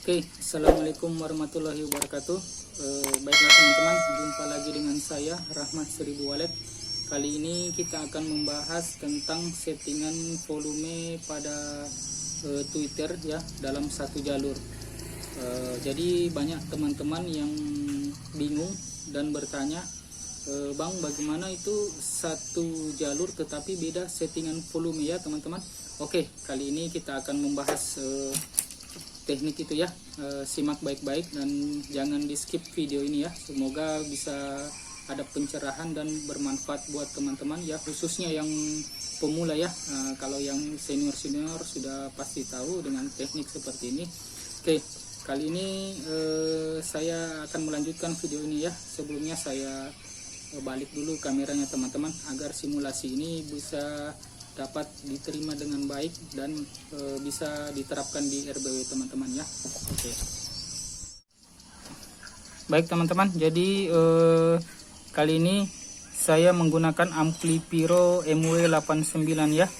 Oke, Assalamualaikum warahmatullahi wabarakatuh. Baiklah teman-teman, jumpa lagi dengan saya Rahmat Seribu Wallet. Kali ini kita akan membahas tentang settingan volume pada Twitter ya dalam satu jalur. Jadi banyak teman-teman yang bingung dan bertanya, Bang, bagaimana itu satu jalur tetapi beda settingan volume ya teman-teman. Oke, kali ini kita akan membahas teknik itu ya. Simak baik-baik dan jangan di skip video ini ya. Semoga bisa ada pencerahan dan bermanfaat buat teman-teman ya, khususnya yang pemula ya. Kalau yang senior-senior sudah pasti tahu dengan teknik seperti ini. Oke, kali ini saya akan melanjutkan video ini ya. Sebelumnya saya balik dulu kameranya teman-teman agar simulasi ini bisa dapat diterima dengan baik dan bisa diterapkan di RBW teman-teman ya. Oke. Baik teman-teman, jadi kali ini saya menggunakan Amplipiro MW89 ya.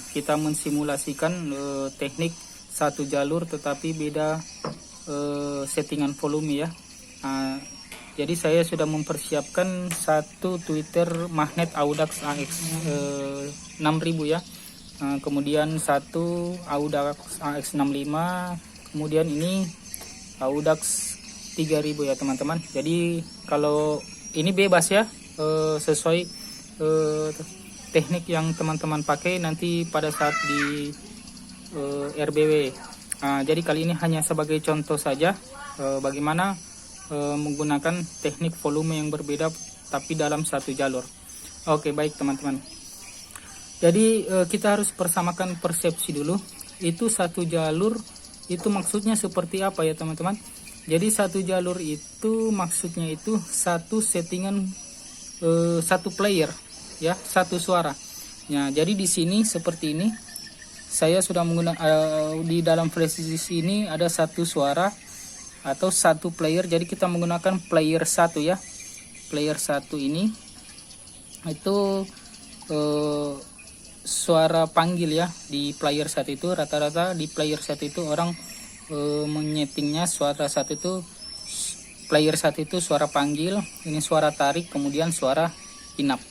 Kita mensimulasikan teknik satu jalur tetapi beda settingan volume ya. Jadi saya sudah mempersiapkan satu Twitter magnet Audax AX 6000 ya. Kemudian satu Audax AX 65, kemudian ini Audax 3000 ya teman-teman. Jadi kalau ini bebas ya, sesuai teknik yang teman-teman pakai nanti pada saat di RBW. Jadi kali ini hanya sebagai contoh saja bagaimana menggunakan teknik volume yang berbeda tapi dalam satu jalur. Oke, baik teman-teman. Jadi kita harus persamakan persepsi dulu. Itu satu jalur itu maksudnya seperti apa ya teman-teman? Jadi satu jalur itu maksudnya itu satu settingan satu player ya, satu suara. Ya, jadi di sini seperti ini. Saya sudah menggunakan di dalam flash disk ini ada satu suara atau satu player. Jadi kita menggunakan player 1 ya. Player 1 ini itu suara panggil ya. Di player 1 itu rata-rata di player 1 itu orang menyetingnya suara 1 itu, player 1 itu suara panggil, ini suara tarik, kemudian suara inap.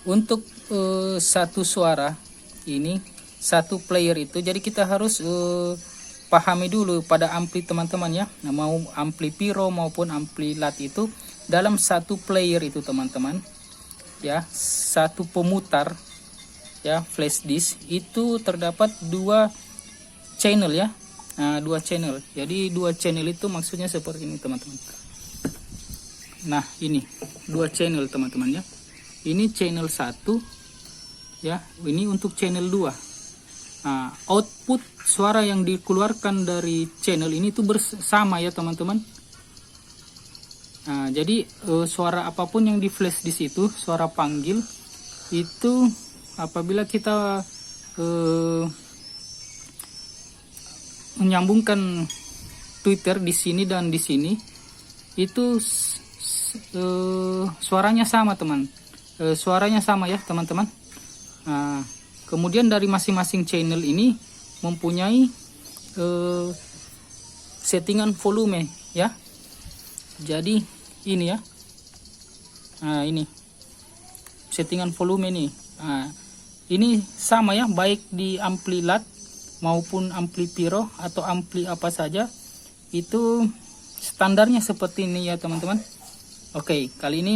Untuk satu suara ini, satu player itu, jadi kita harus pahami dulu pada ampli teman-teman ya. Mau ampli Piro maupun ampli LAT itu dalam satu player itu teman-teman ya, satu pemutar ya flash disk itu terdapat dua channel ya. Dua channel. Jadi dua channel itu maksudnya seperti ini teman-teman. Nah, ini dua channel teman-teman ya. Ini channel 1 ya, ini untuk channel 2. Output suara yang dikeluarkan dari channel ini itu bersama ya teman-teman. Jadi suara apapun yang di flash di situ, suara panggil itu apabila kita menyambungkan Twitter di sini dan di sini itu suaranya sama teman. Suaranya sama ya teman-teman. Kemudian dari masing-masing channel ini mempunyai settingan volume ya. Jadi ini ya. Ini settingan volume ini. Ini sama ya, baik di ampli LAT maupun ampli Piro atau ampli apa saja. Itu standarnya seperti ini ya teman-teman. Oke, kali ini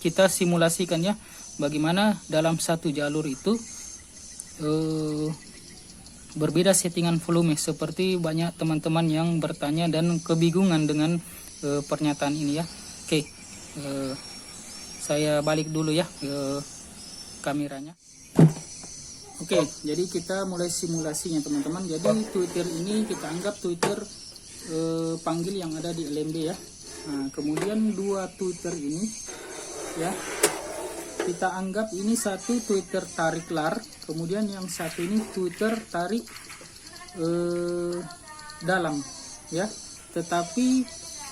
kita simulasikan ya. Bagaimana dalam satu jalur itu berbeda settingan volume, seperti banyak teman-teman yang bertanya dan kebingungan dengan pernyataan ini ya. Oke, saya balik dulu ya ke kameranya. Oke, jadi kita mulai simulasinya teman-teman. Jadi Twitter ini kita anggap Twitter panggil yang ada di LMB ya. Kemudian dua Twitter ini ya, kita anggap ini satu Twitter tarik lar, kemudian yang satu ini Twitter tarik dalam ya. Tetapi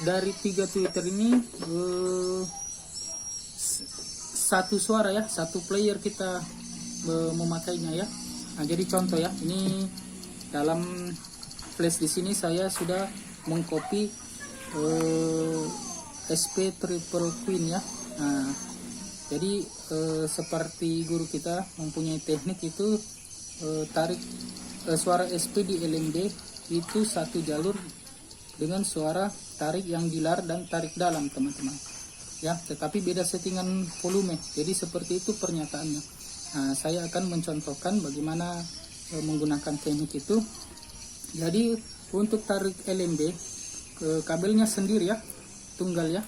dari tiga Twitter ini satu suara ya, satu player kita memakainya ya. Jadi contoh ya, ini dalam flash di sini saya sudah mengcopy SP Triple Queen ya. Nah, jadi seperti guru kita mempunyai teknik itu tarik suara SP di LMB itu satu jalur dengan suara tarik yang dilar dan tarik dalam teman-teman ya, tetapi beda settingan volume. Jadi seperti itu pernyataannya. Nah, saya akan mencontohkan bagaimana menggunakan teknik itu. Jadi untuk tarik LMB kabelnya sendiri ya, tunggal ya,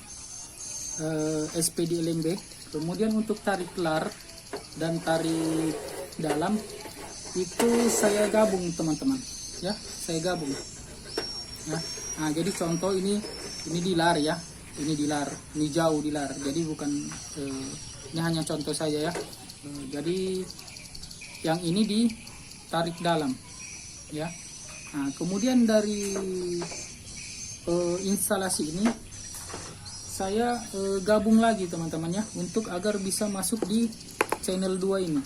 SP di LMB. Kemudian untuk tarik lar dan tarik dalam itu saya gabung teman-teman ya, saya gabung ya. Nah, jadi contoh ini dilar ya, ini dilar, ini jauh dilar, jadi bukan ini hanya contoh saja ya. Jadi yang ini ditarik dalam ya. Nah, kemudian dari instalasi ini saya gabung lagi teman-teman ya, untuk agar bisa masuk di channel 2 ini.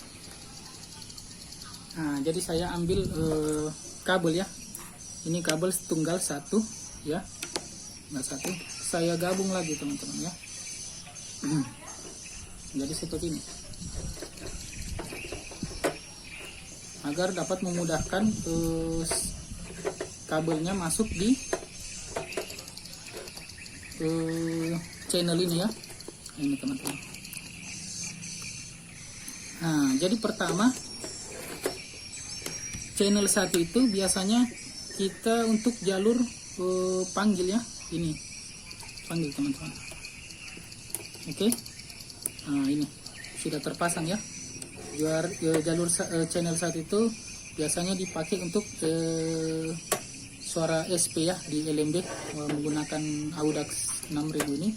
Nah, jadi saya ambil kabel ya, ini kabel tunggal satu ya, nggak satu, saya gabung lagi teman-teman ya. Jadi seperti ini, agar dapat memudahkan kabelnya masuk di channel ini ya, ini teman-teman. Nah, jadi pertama channel 1 itu biasanya kita untuk jalur panggil ya, ini panggil teman-teman. Oke. Nah, ini sudah terpasang ya. Jalur channel 1 itu biasanya dipakai untuk suara SP ya di LMB menggunakan Audax 6000 ini.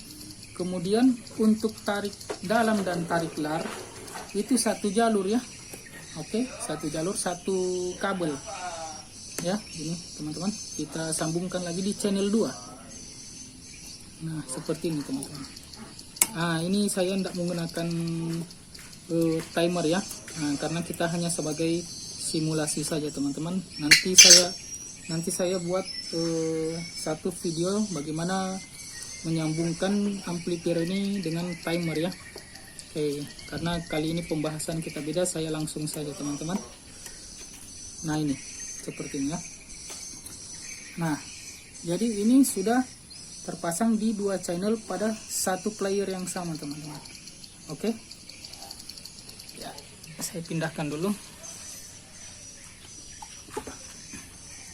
Kemudian untuk tarik dalam dan tarik lar itu satu jalur ya. Oke, satu jalur, satu kabel ya. Ini teman-teman, kita sambungkan lagi di channel 2. Nah, seperti ini teman-teman. Nah, ini saya tidak menggunakan timer ya, karena kita hanya sebagai simulasi saja teman-teman. Nanti saya buat satu video bagaimana menyambungkan amplifier ini dengan timer ya. Oke, karena kali ini pembahasan kita beda, saya langsung saja teman-teman. Nah, ini seperti ini ya. Nah, jadi ini sudah terpasang di 2 channel pada satu player yang sama teman-teman. Oke ya, saya pindahkan dulu,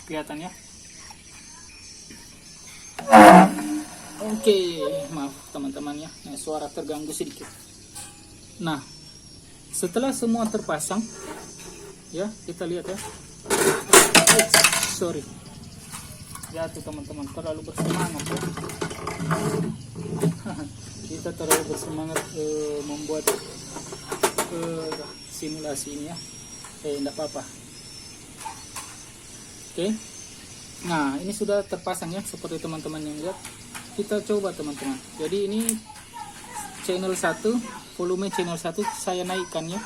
kelihatan ya. Oke, maaf teman-teman ya, nah, suara terganggu sedikit. Nah, setelah semua terpasang ya, kita lihat ya. Sorry ya tuh teman-teman, terlalu bersemangat ya. Kita terlalu bersemangat membuat simulasi ini ya. Enggak apa-apa. Oke. Nah, ini sudah terpasang ya, seperti teman-teman yang lihat. Kita coba teman-teman. Jadi ini channel 1, volume channel 1 saya naikkan ya.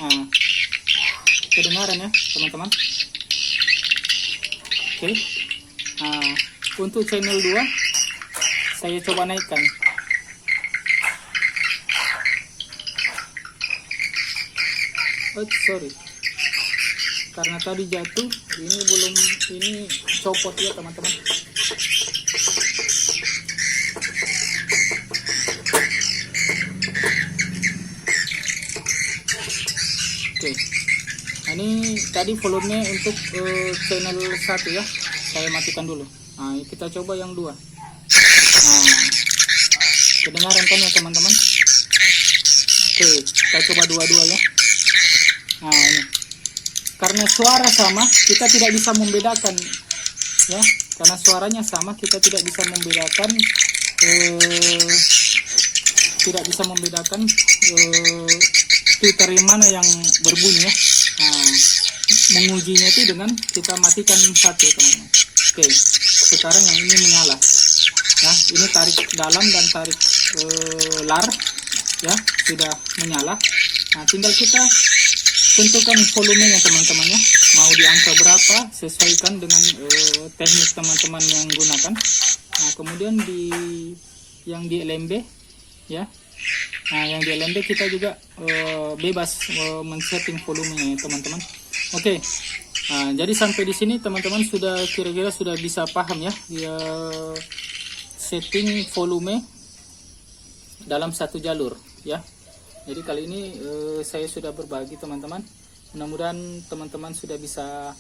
Nah, kedengaran ya teman-teman. Oke. Nah, untuk channel 2 saya coba naikkan. Oh, sorry. Karena tadi jatuh, ini copot ya teman-teman. Oke. Nah, ini tadi volumenya untuk channel 1 ya. Saya matikan dulu. Nah, kita coba yang 2. Nah, kedengaran kan ya teman-teman? Oke, kita coba dua-dua ya. Nah, ini. Karena suara sama, kita tidak bisa membedakan ya. Karena suaranya sama, kita tidak bisa membedakan filter yang mana yang berbunyi ya. Nah, mengujinya itu dengan kita matikan satu teman-teman. Oke, sekarang yang ini menyala ya. Ini tarik dalam dan tarik lar ya, sudah menyala. Nah, tinggal kita tentukan volumenya teman-teman ya, mau di angka berapa sesuaikan dengan teknik teman-teman yang gunakan. Nah kemudian yang di LMB ya, nah yang di LMB kita juga bebas men-setting volumenya ya teman-teman. Oke. Nah, jadi sampai di sini teman-teman sudah kira-kira sudah bisa paham ya, setting volume dalam satu jalur ya. Jadi kali ini saya sudah berbagi teman-teman. Mudah-mudahan teman-teman sudah bisa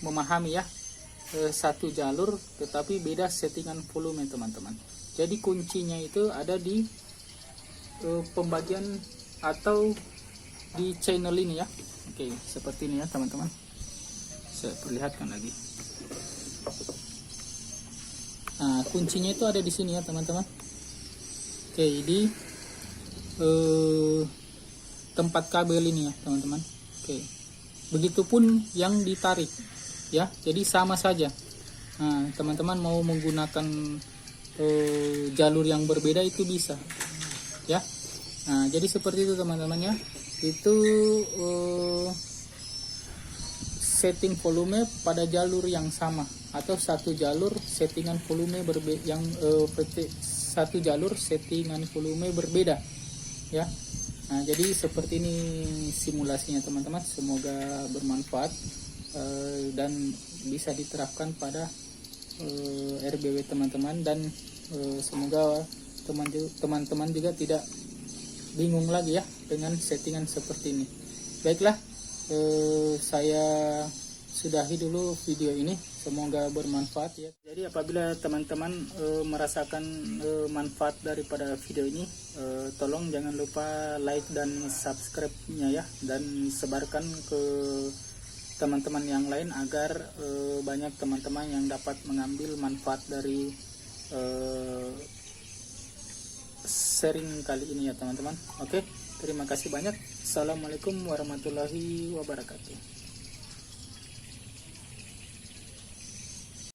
memahami ya, satu jalur tetapi beda settingan volume teman-teman. Jadi kuncinya itu ada di pembagian atau di channel ini ya. Oke, seperti ini ya teman-teman. Saya perlihatkan lagi. Nah, kuncinya itu ada di sini ya teman-teman. Oke, di tempat kabel ini ya teman-teman. Oke, begitupun yang ditarik ya. Jadi sama saja. Nah, teman-teman mau menggunakan jalur yang berbeda itu bisa ya. Nah, jadi seperti itu teman-teman ya. Itu setting volume pada jalur yang sama atau satu jalur settingan volume berbeda, yang satu jalur settingan volume berbeda ya. Nah jadi seperti ini simulasinya teman-teman, semoga bermanfaat dan bisa diterapkan pada RBW teman-teman, dan semoga teman-teman juga tidak bingung lagi ya dengan settingan seperti ini. Baiklah, saya sudahi dulu video ini, semoga bermanfaat ya. Jadi apabila teman-teman merasakan manfaat daripada video ini, tolong jangan lupa like dan subscribe-nya ya, dan sebarkan ke teman-teman yang lain agar banyak teman-teman yang dapat mengambil manfaat dari sharing kali ini ya teman-teman. Oke, terima kasih banyak. Assalamualaikum warahmatullahi wabarakatuh.